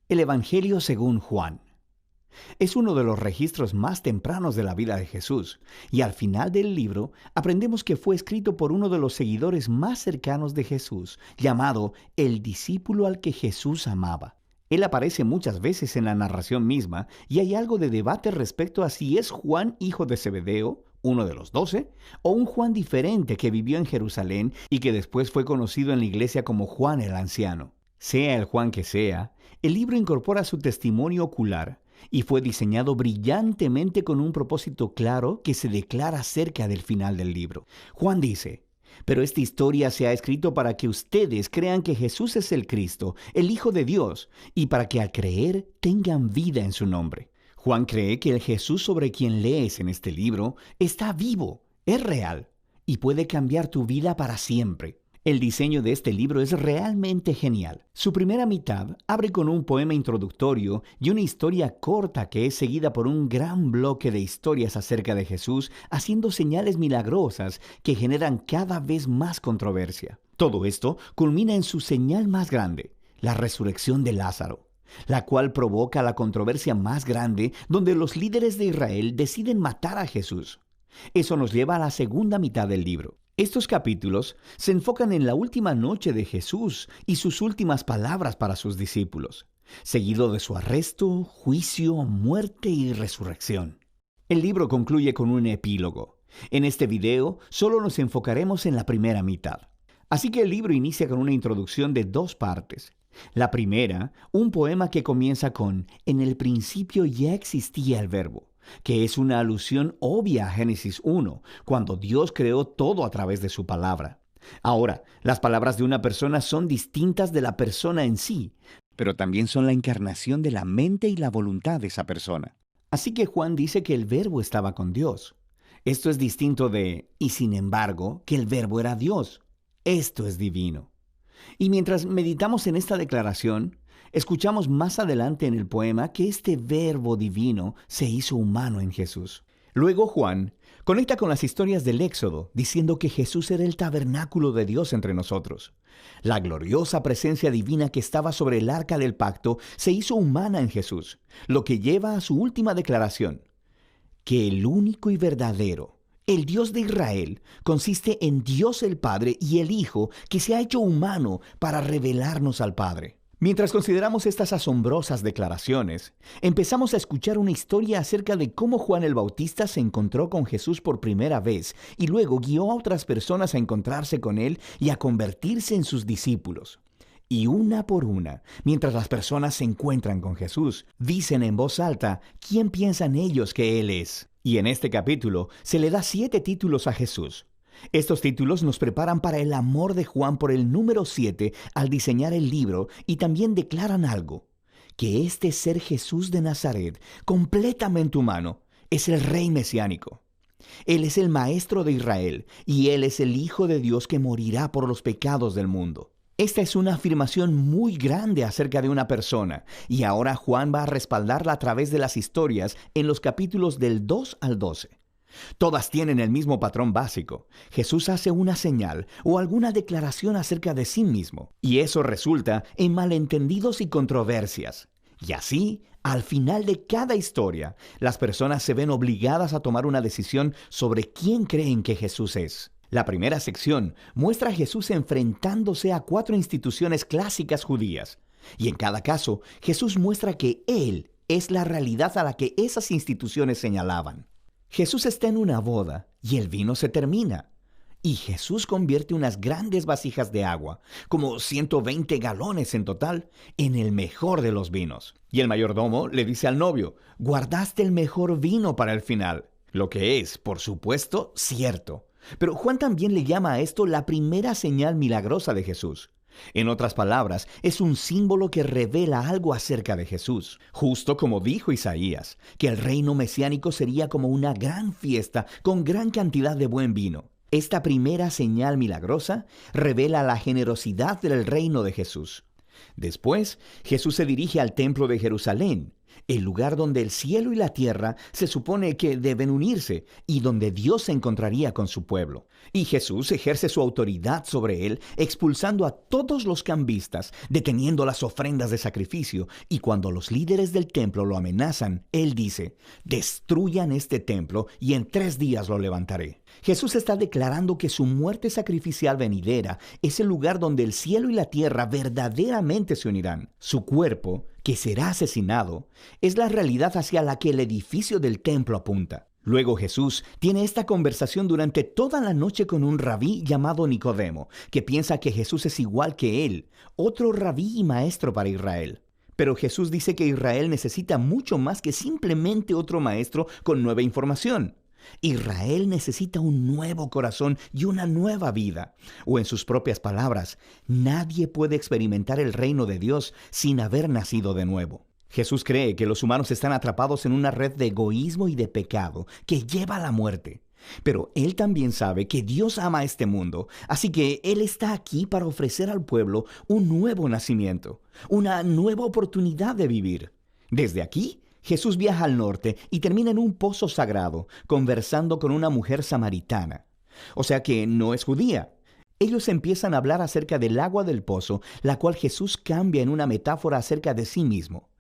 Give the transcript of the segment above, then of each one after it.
El Evangelio según Juan. Es uno de los registros más tempranos de la vida de Jesús, y al final del libro aprendemos que fue escrito por uno de los seguidores más cercanos de Jesús, llamado el discípulo al que Jesús amaba. Él aparece muchas veces en la narración misma, y hay algo de debate respecto a si es Juan, hijo de Zebedeo, uno de los 12, o un Juan diferente que vivió en Jerusalén y que después fue conocido en la iglesia como Juan el Anciano. Sea el Juan que sea, el libro incorpora su testimonio ocular y fue diseñado brillantemente con un propósito claro que se declara cerca del final del libro. Juan dice: pero esta historia se ha escrito para que ustedes crean que Jesús es el Cristo, el Hijo de Dios, y para que al creer tengan vida en su nombre. Juan cree que el Jesús sobre quien lees en este libro está vivo, es real, y puede cambiar tu vida para siempre. El diseño de este libro es realmente genial. Su primera mitad abre con un poema introductorio y una historia corta que es seguida por un gran bloque de historias acerca de Jesús, haciendo señales milagrosas que generan cada vez más controversia. Todo esto culmina en su señal más grande, la resurrección de Lázaro, la cual provoca la controversia más grande donde los líderes de Israel deciden matar a Jesús. Eso nos lleva a la segunda mitad del libro. Estos capítulos se enfocan en la última noche de Jesús y sus últimas palabras para sus discípulos, seguido de su arresto, juicio, muerte y resurrección. El libro concluye con un epílogo. En este video solo nos enfocaremos en la primera mitad. Así que el libro inicia con una introducción de 2 partes. La primera, un poema que comienza con «En el principio ya existía el verbo», que es una alusión obvia a Génesis 1, cuando Dios creó todo a través de su palabra. Ahora, las palabras de una persona son distintas de la persona en sí, pero también son la encarnación de la mente y la voluntad de esa persona. Así que Juan dice que el verbo estaba con Dios. Esto es distinto de «y sin embargo, que el verbo era Dios». Esto es divino. Y mientras meditamos en esta declaración, escuchamos más adelante en el poema que este verbo divino se hizo humano en Jesús. Luego Juan conecta con las historias del Éxodo, diciendo que Jesús era el tabernáculo de Dios entre nosotros. La gloriosa presencia divina que estaba sobre el arca del pacto se hizo humana en Jesús, lo que lleva a su última declaración, que el único y verdadero, el Dios de Israel, consiste en Dios el Padre y el Hijo que se ha hecho humano para revelarnos al Padre. Mientras consideramos estas asombrosas declaraciones, empezamos a escuchar una historia acerca de cómo Juan el Bautista se encontró con Jesús por primera vez y luego guió a otras personas a encontrarse con él y a convertirse en sus discípulos. Y una por una, mientras las personas se encuentran con Jesús, dicen en voz alta quién piensan ellos que Él es. Y en este capítulo se le da 7 títulos a Jesús. Estos títulos nos preparan para el amor de Juan por el número 7 al diseñar el libro y también declaran algo, que este ser Jesús de Nazaret, completamente humano, es el Rey mesiánico. Él es el Maestro de Israel y Él es el Hijo de Dios que morirá por los pecados del mundo. Esta es una afirmación muy grande acerca de una persona, y ahora Juan va a respaldarla a través de las historias en los capítulos del 2 al 12. Todas tienen el mismo patrón básico. Jesús hace una señal o alguna declaración acerca de sí mismo, y eso resulta en malentendidos y controversias. Y así, al final de cada historia, las personas se ven obligadas a tomar una decisión sobre quién creen que Jesús es. La primera sección muestra a Jesús enfrentándose a 4 instituciones clásicas judías, y en cada caso, Jesús muestra que Él es la realidad a la que esas instituciones señalaban. Jesús está en una boda y el vino se termina, y Jesús convierte unas grandes vasijas de agua, como 120 galones en total, en el mejor de los vinos. Y el mayordomo le dice al novio: «Guardaste el mejor vino para el final», lo que es, por supuesto, cierto. Pero Juan también le llama a esto la primera señal milagrosa de Jesús. En otras palabras, es un símbolo que revela algo acerca de Jesús. Justo como dijo Isaías, que el reino mesiánico sería como una gran fiesta con gran cantidad de buen vino. Esta primera señal milagrosa revela la generosidad del reino de Jesús. Después, Jesús se dirige al templo de Jerusalén, el lugar donde el cielo y la tierra se supone que deben unirse y donde Dios se encontraría con su pueblo. Y Jesús ejerce su autoridad sobre él, expulsando a todos los cambistas, deteniendo las ofrendas de sacrificio, y cuando los líderes del templo lo amenazan, él dice: destruyan este templo y en 3 días lo levantaré. Jesús está declarando que su muerte sacrificial venidera es el lugar donde el cielo y la tierra verdaderamente se unirán. Su cuerpo, que será asesinado, es la realidad hacia la que el edificio del templo apunta. Luego Jesús tiene esta conversación durante toda la noche con un rabí llamado Nicodemo, que piensa que Jesús es igual que él, otro rabí y maestro para Israel. Pero Jesús dice que Israel necesita mucho más que simplemente otro maestro con nueva información. Israel necesita un nuevo corazón y una nueva vida. O en sus propias palabras, nadie puede experimentar el reino de Dios sin haber nacido de nuevo. Jesús cree que los humanos están atrapados en una red de egoísmo y de pecado que lleva a la muerte. Pero Él también sabe que Dios ama a este mundo, así que Él está aquí para ofrecer al pueblo un nuevo nacimiento, una nueva oportunidad de vivir. Desde aquí, Jesús viaja al norte y termina en un pozo sagrado, conversando con una mujer samaritana. O sea que no es judía. Ellos empiezan a hablar acerca del agua del pozo, la cual Jesús cambia en una metáfora acerca de sí mismo.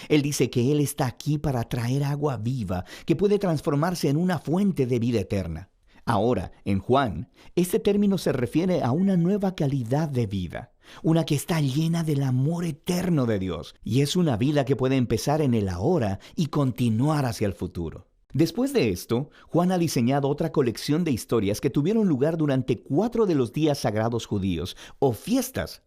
Él dice que Él está aquí para traer agua viva que puede transformarse en una fuente de vida eterna. Ahora, en Juan, este término se refiere a una nueva calidad de vida, una que está llena del amor eterno de Dios, y es una vida que puede empezar en el ahora y continuar hacia el futuro. Después de esto, Juan ha diseñado otra colección de historias que tuvieron lugar durante 4 de los días sagrados judíos, o fiestas.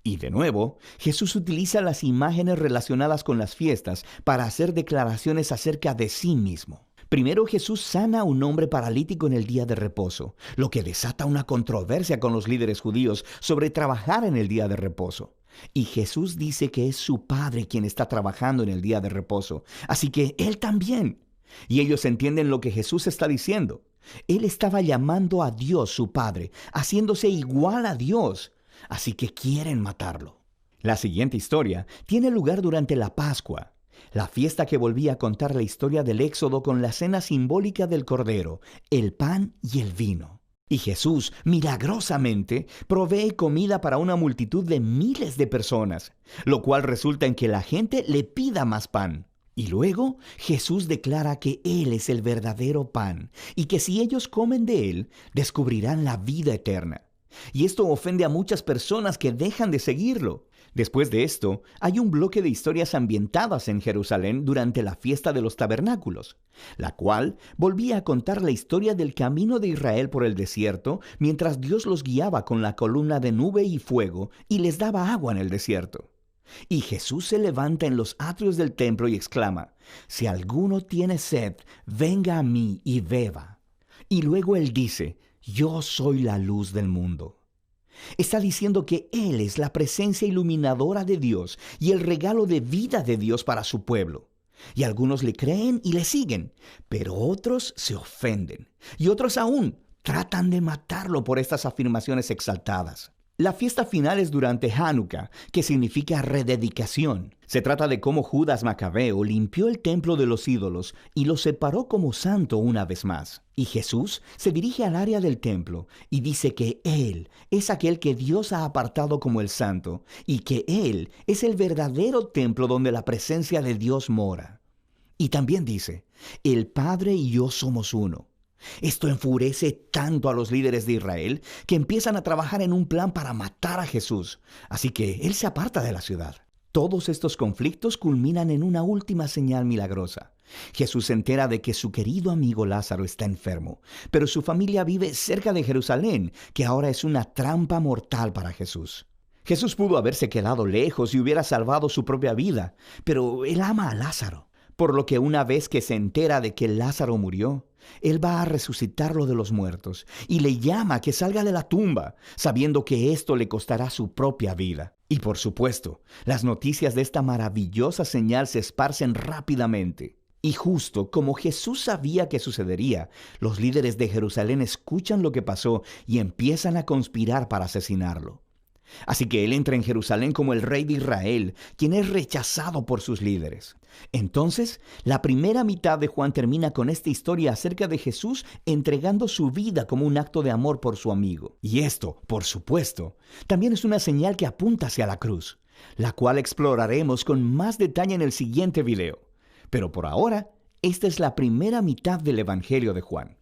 Y de nuevo, Jesús utiliza las imágenes relacionadas con las fiestas para hacer declaraciones acerca de sí mismo. Primero, Jesús sana a un hombre paralítico en el día de reposo, lo que desata una controversia con los líderes judíos sobre trabajar en el día de reposo. Y Jesús dice que es su Padre quien está trabajando en el día de reposo, así que Él también. Y ellos entienden lo que Jesús está diciendo. Él estaba llamando a Dios su Padre, haciéndose igual a Dios. Así que quieren matarlo. La siguiente historia tiene lugar durante la Pascua, la fiesta que volvía a contar la historia del Éxodo con la cena simbólica del Cordero, el pan y el vino. Y Jesús, milagrosamente, provee comida para una multitud de miles de personas, lo cual resulta en que la gente le pida más pan. Y luego Jesús declara que Él es el verdadero pan y que si ellos comen de Él, descubrirán la vida eterna. Y esto ofende a muchas personas que dejan de seguirlo. Después de esto, hay un bloque de historias ambientadas en Jerusalén durante la fiesta de los tabernáculos, la cual volvía a contar la historia del camino de Israel por el desierto mientras Dios los guiaba con la columna de nube y fuego y les daba agua en el desierto. Y Jesús se levanta en los atrios del templo y exclama: «Si alguno tiene sed, venga a mí y beba». Y luego Él dice: «Yo soy la luz del mundo». Está diciendo que Él es la presencia iluminadora de Dios y el regalo de vida de Dios para su pueblo. Y algunos le creen y le siguen, pero otros se ofenden. Y otros aún tratan de matarlo por estas afirmaciones exaltadas. La fiesta final es durante Hanukkah, que significa rededicación. Se trata de cómo Judas Macabeo limpió el templo de los ídolos y lo separó como santo una vez más. Y Jesús se dirige al área del templo y dice que Él es aquel que Dios ha apartado como el santo y que Él es el verdadero templo donde la presencia de Dios mora. Y también dice: «El Padre y yo somos uno». Esto enfurece tanto a los líderes de Israel que empiezan a trabajar en un plan para matar a Jesús. Así que Él se aparta de la ciudad. Todos estos conflictos culminan en una última señal milagrosa. Jesús se entera de que su querido amigo Lázaro está enfermo, pero su familia vive cerca de Jerusalén, que ahora es una trampa mortal para Jesús. Jesús pudo haberse quedado lejos y hubiera salvado su propia vida, pero Él ama a Lázaro. Por lo que una vez que se entera de que Lázaro murió, Él va a resucitarlo de los muertos y le llama a que salga de la tumba, sabiendo que esto le costará su propia vida. Y por supuesto, las noticias de esta maravillosa señal se esparcen rápidamente. Y justo como Jesús sabía que sucedería, los líderes de Jerusalén escuchan lo que pasó y empiezan a conspirar para asesinarlo. Así que él entra en Jerusalén como el rey de Israel, quien es rechazado por sus líderes. Entonces, la primera mitad de Juan termina con esta historia acerca de Jesús entregando su vida como un acto de amor por su amigo. Y esto, por supuesto, también es una señal que apunta hacia la cruz, la cual exploraremos con más detalle en el siguiente video. Pero por ahora, esta es la primera mitad del Evangelio de Juan.